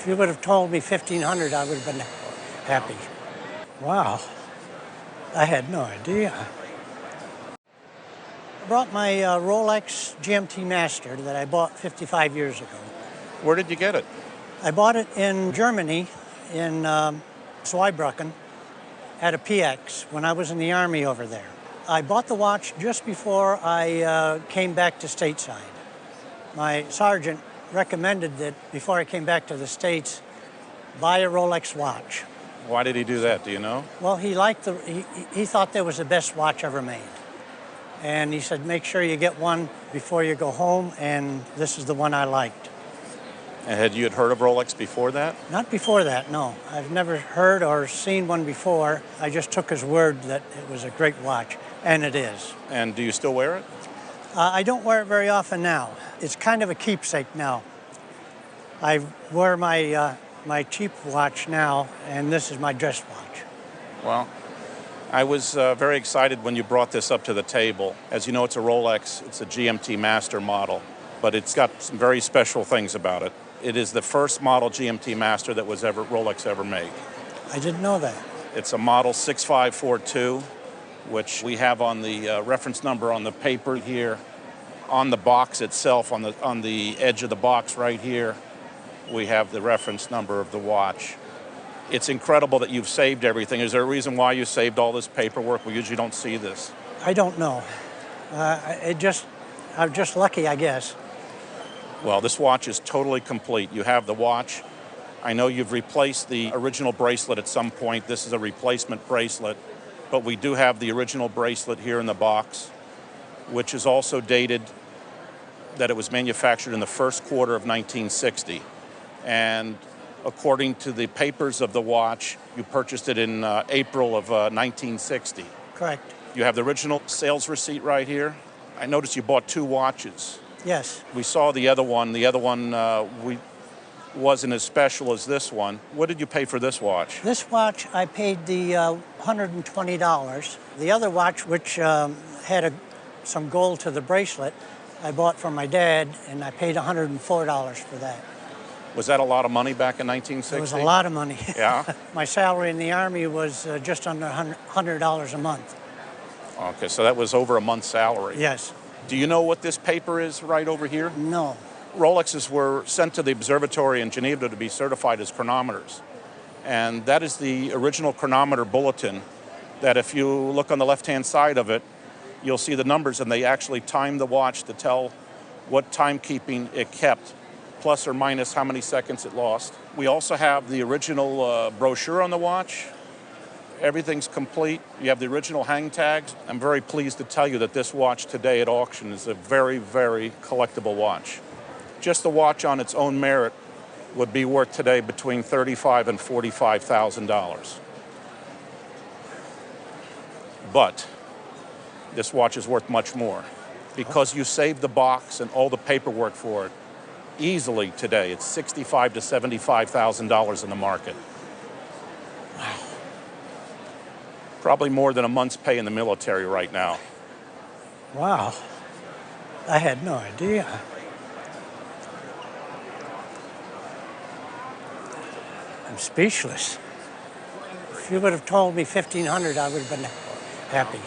If you would have told me 1,500, I would have been happy. Wow, I had no idea. I brought my Rolex GMT Master that I bought 55 years ago. Where did you get it? I bought it in Germany, in Zweibrücken, at a PX when I was in the Army over there. I bought the watch just before I came back to stateside. My sergeant recommended that before I came back to the States, buy a Rolex watch. Why did he do that, do you know? Well, he thought that was the best watch ever made. And he said, make sure you get one before you go home, and this is the one I liked. And had you heard of Rolex before that? Not before that, no. I've never heard or seen one before. I just took his word that it was a great watch, and it is. And do you still wear it? I don't wear it very often now. It's kind of a keepsake now. I wear my cheap watch now, and this is my dress watch. Well, I was very excited when you brought this up to the table. As you know, it's a Rolex. It's a GMT Master model, but it's got some very special things about it. It is the first model GMT Master that was Rolex ever made. I didn't know that. It's a model 6542, which we have on the reference number on the paper here, on the box itself, on the edge of the box right here. We have the reference number of the watch. It's incredible that you've saved everything. Is there a reason why you saved all this paperwork? We usually don't see this. I don't know. I'm just lucky, I guess. Well, this watch is totally complete. You have the watch. I know you've replaced the original bracelet at some point. This is a replacement bracelet, but we do have the original bracelet here in the box, which is also dated that it was manufactured in the first quarter of 1960. And according to the papers of the watch, you purchased it in April of 1960. Correct. You have the original sales receipt right here. I noticed you bought two watches. Yes. We saw the other one. The other one wasn't as special as this one. What did you pay for this watch? This watch, I paid the $120. The other watch, which had some gold to the bracelet, I bought from my dad, and I paid $104 for that. Was that a lot of money back in 1960? It was a lot of money. Yeah? My salary in the Army was just under $100 a month. Okay, so that was over a month's salary. Yes. Do you know what this paper is right over here? No. Rolexes were sent to the observatory in Geneva to be certified as chronometers. And that is the original chronometer bulletin that if you look on the left-hand side of it, you'll see the numbers, and they actually time the watch to tell what timekeeping it kept, plus or minus how many seconds it lost. We also have the original brochure on the watch. Everything's complete. You have the original hang tags. I'm very pleased to tell you that this watch today at auction is a very, very collectible watch. Just the watch on its own merit would be worth today between $35,000 and $45,000. But this watch is worth much more because you saved the box and all the paperwork for it. Easily today, it's $65,000 to $75,000 in the market. Wow. Probably more than a month's pay in the military right now. Wow. I had no idea. I'm speechless. If you would have told me 1,500, I would have been happy.